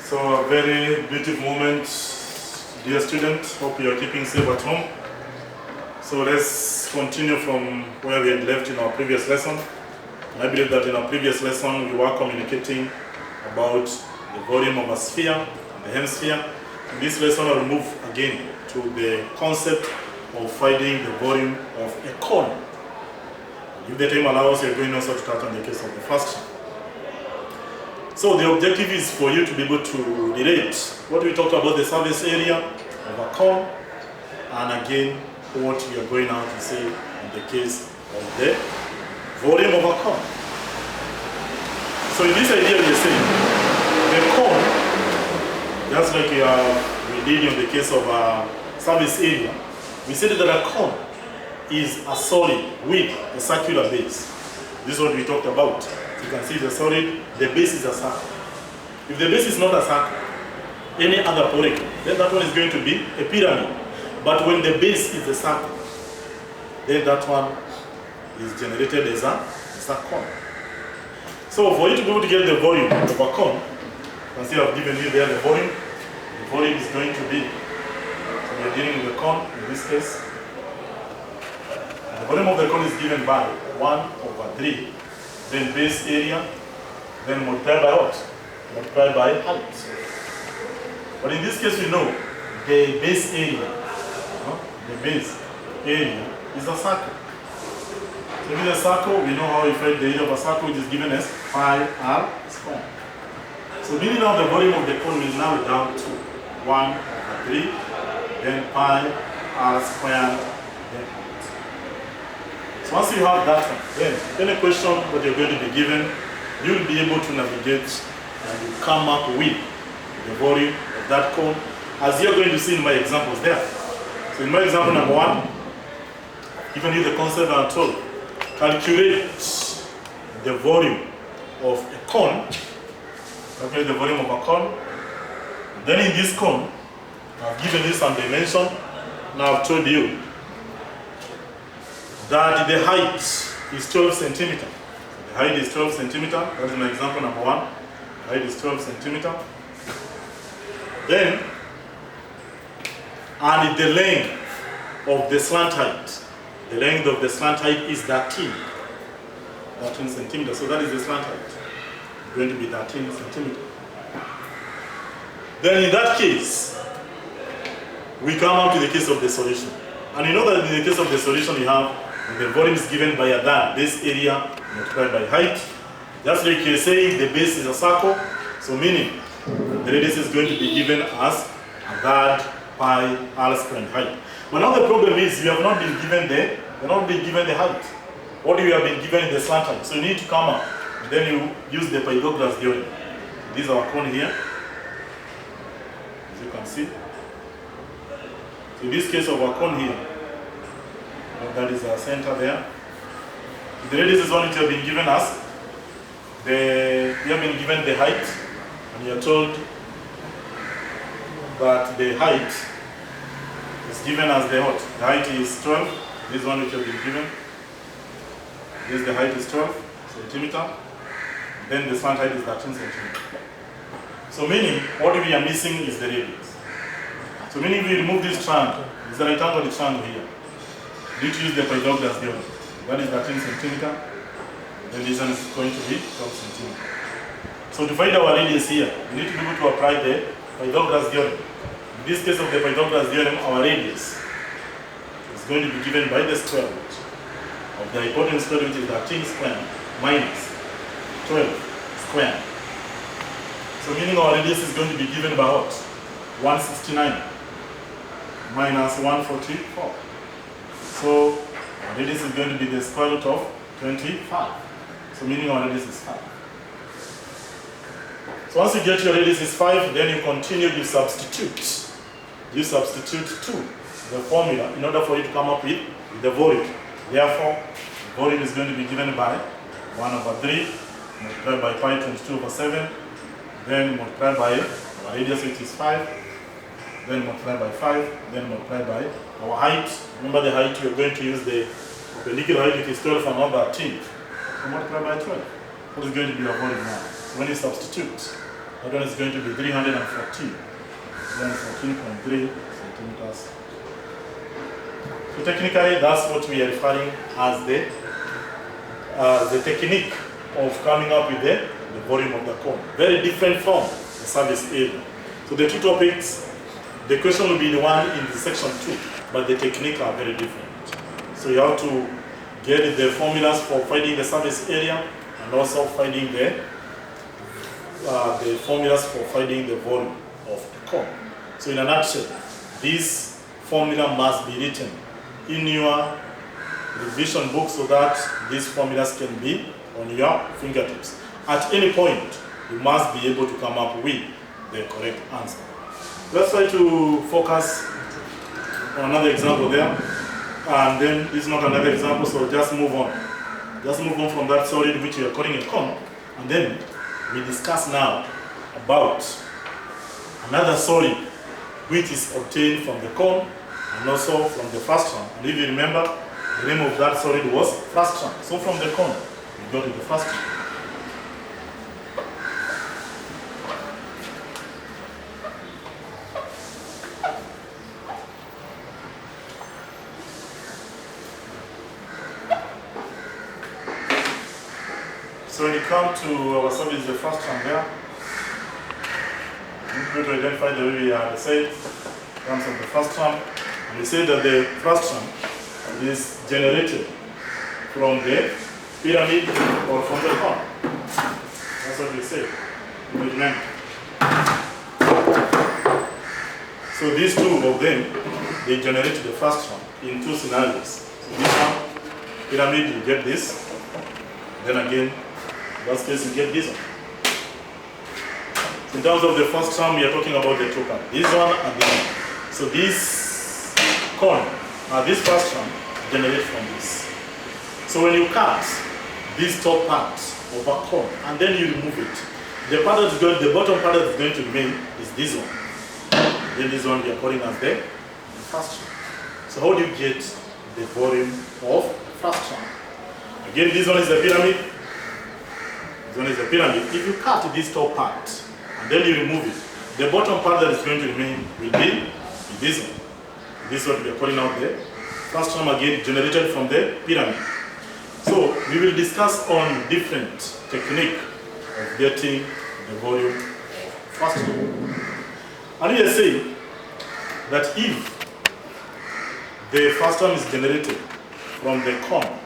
So a very beautiful moment, dear students. Hope you are keeping safe at home. So let's continue from where we had left in our previous lesson. I believe that in our previous lesson we were communicating about the volume of a sphere and the hemisphere. In this lesson I will move again to the concept of finding the volume of a cone. If the time allows, we are going also to touch on the case of the first. So the objective is for you to be able to relate what we talked about the surface area of a cone, and again what we are going out to say in the case of the volume of a cone. So in this idea we are saying the cone, just like we did in the case of a surface area, we said that a cone is a solid with a circular base. This is what we talked about. You can see the solid, the base is a circle. If the base is not a circle, any other polygon, then that one is going to be a pyramid. But when the base is a circle, then that one is generated as a cone. So for you to be able to get the volume of a cone, you can see I've given you there the volume. The volume is going to be, so we are dealing with the cone in this case. The volume of the cone is given by 1/3. Then base area, then multiplied by what? Multiplied by height. But in this case we know the base area, the base area is a circle. So with a circle, we know how we find the area of a circle, which is given as pi r squared. So meaning now the volume of the cone will now down to 1/3, then pi r squared. So once you have that one, then any question that you're going to be given, you will be able to navigate and you come up with the volume of that cone, as you're going to see in my examples there. So in my example number 1, given you the concept I'm told, calculate the volume of a cone, calculate the volume of a cone. Then in this cone, I've given you some dimension. Now I've told you that the height is 12 centimeter. The height is 12 centimeter. That is my example number 1. The height is 12 centimeter. Then, and the length of the slant height. The length of the slant height is 13 centimeters. So that is the slant height. It's going to be 13 centimeters. Then in that case, we come up to the case of the solution. And you know that in the case of the solution you have the volume is given by a that base area multiplied by height. Just like you're saying the base is a circle, so meaning the radius is going to be given as a that pi r squared height. But now the problem is we have not been given the height. What we have been given is the slant height. So you need to come up, and then you use the Pythagoras theorem. This is our cone here, as you can see. So in this case of our cone here, that is our center there. The radius is one which you have been given us. You have been given the height, and you are told that the height is given as the what? The height is 12. This one which you have been given. This the height is 12 centimeter. Then the slant height is 13 centimeter. So meaning what we are missing is the radius. So meaning if we remove this triangle, this is the right angle triangle here. You need to use the Pythagoras theorem. That is 13 centimeter. Then this one is going to be 12 centimeter. So to find our radius here, we need to be able to apply the Pythagoras theorem. In this case of the Pythagoras theorem, our radius is going to be given by the square root of the hypotenuse square, which is 13 squared minus 12 squared. So meaning our radius is going to be given by what? 169 minus 144. So our radius is going to be the square root of 25. So meaning our radius is 5. So once you get your radius is 5, then you continue, you substitute. You substitute 2, the formula, in order for you to come up with the volume. Therefore, the volume is going to be given by 1/3 multiplied by pi times 2/7, then multiplied by our radius, which is 5, then multiplied by 5, then multiplied by our height. Remember the height, we are going to use the liquid height, which is 12 and not 13. So multiply by 12. What is going to be our volume now? So when you substitute, That one is going to be 314. 14.3 centimeters. So technically, that's what we are referring as the technique of coming up with the volume of the cone. Very different from the surface area. So the two topics, the question will be the one in the section 2, but the technique are very different. So you have to get the formulas for finding the surface area and also finding the formulas for finding the volume of the cone. So in a nutshell, this formula must be written in your revision book so that these formulas can be on your fingertips. At any point, you must be able to come up with the correct answer. Let's try to focus on another example there. And then this is not another example, so just move on. Just move on from that solid which you are calling a cone. And then we discuss now about another solid which is obtained from the cone and also from the frustum. And if you remember, the name of that solid was frustum. So from the cone, we go to the frustum. So when you come to our service, the frustum there, you to identify the way we are said, comes from the frustum. And we say that the frustum is generated from the pyramid or from the cone. That's what we say. So these two of them, they generate the frustum in two scenarios. So this one, pyramid, you get this. Then again, in that case, you get this one. In terms of the first term, we are talking about the two parts. This one and this one. So this cone, this first term, generates from this. So when you cut this top part of a cone and then you remove it, the part that is going, the bottom part that is going to remain is this one. Then this one we are calling as the first term. So how do you get the volume of the first term? Again, this one is the pyramid. This one is the pyramid. If you cut this top part, and then you remove it, the bottom part that is going to remain will be this one. This is what we are calling out the first term, again generated from the pyramid. So we will discuss on different technique of getting the volume of first term. And we are saying that if the first term is generated from the cone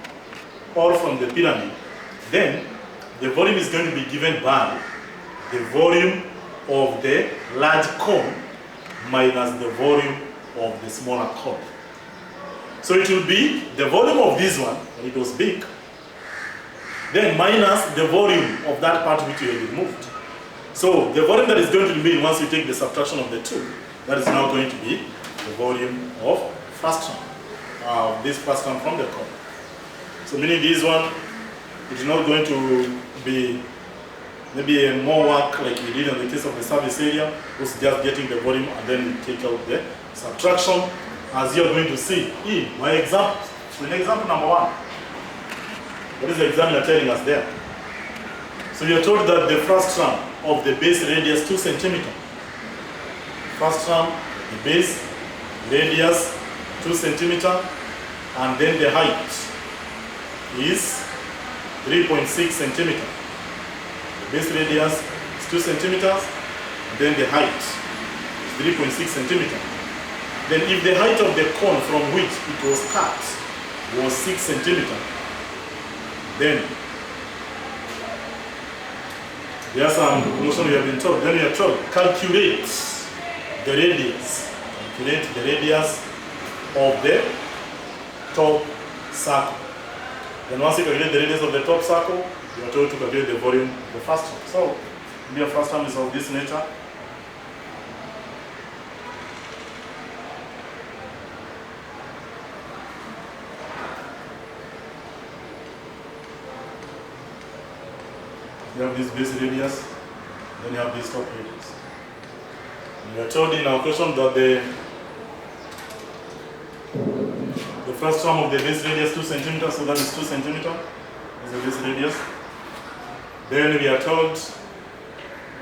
or from the pyramid, then the volume is going to be given by the volume of the large cone minus the volume of the smaller cone. So it will be the volume of this one, when it was big, then minus the volume of that part which you have removed. So the volume that is going to remain once you take the subtraction of the two, that is now going to be the volume of frustum, this frustum from the cone. So meaning this one, it is not going to be maybe more work like we did in the case of the surface area, was just getting the volume and then we take out the subtraction, as you are going to see in my example. So in example number 1, what is the examiner telling us there? So you are told that the frustum of the base radius 2 centimeters. Frustum, the base radius 2 centimeters, and then the height is 3.6 centimeters. The base radius is 2 centimeters, and then the height is 3.6 centimeters. Then if the height of the cone from which it was cut was 6 centimeters, then there are some notion we have been told. Then we are told, calculate the radius. Calculate the radius of the top circle. Then once you calculate the radius of the top circle, you are told to calculate the volume of the first term. So, the first term is of this nature. You have this base radius, then you have this top radius. And we are told in our question that the first term of the base radius 2 centimeters, so that is 2 centimeters is the base radius. Then we are told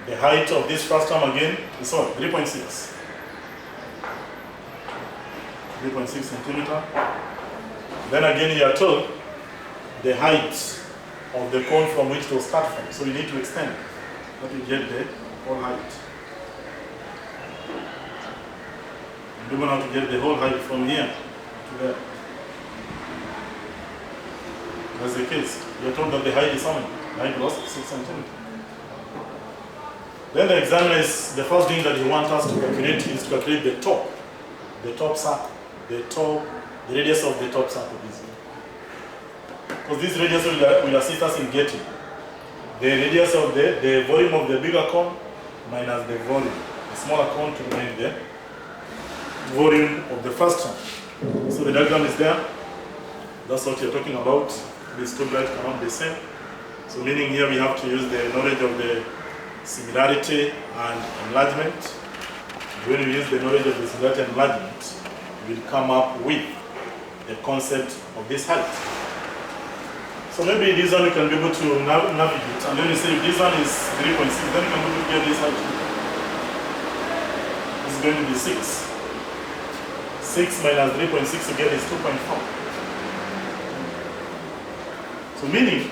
The height of this frustum again is what? 3.6. 3.6 centimeter. Then again you are told the height of the cone from which to start from. So you need to extend. But you get the whole height. You're going to have to get the whole height from here to there. That's the case. You're told that the height is how many? The height was 6 centimeters. Then the examiner is, the first thing that he wants us to calculate is to calculate the top circle, the radius of the top circle. Because this radius will assist us in getting the radius of the volume of the bigger cone minus the volume, the smaller cone to remain the volume of the first one. So the diagram is there. That's what you're talking about. These two graphs cannot be the same. So meaning here we have to use the knowledge of the similarity and enlargement. When we use the knowledge of the similarity and enlargement, we'll come up with the concept of this height. So maybe this one you can be able to navigate, and then you say if this one is 3.6, then you can be able to get this height. This is going to be 6. 6 minus 3.6 to get is 2.4. So meaning,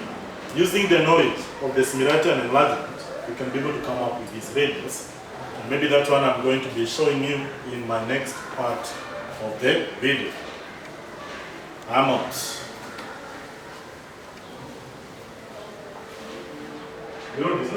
using the knowledge of the similarity and enlargement, you can be able to come up with this radius. And maybe that one I'm going to be showing you in my next part of the video. I'm out.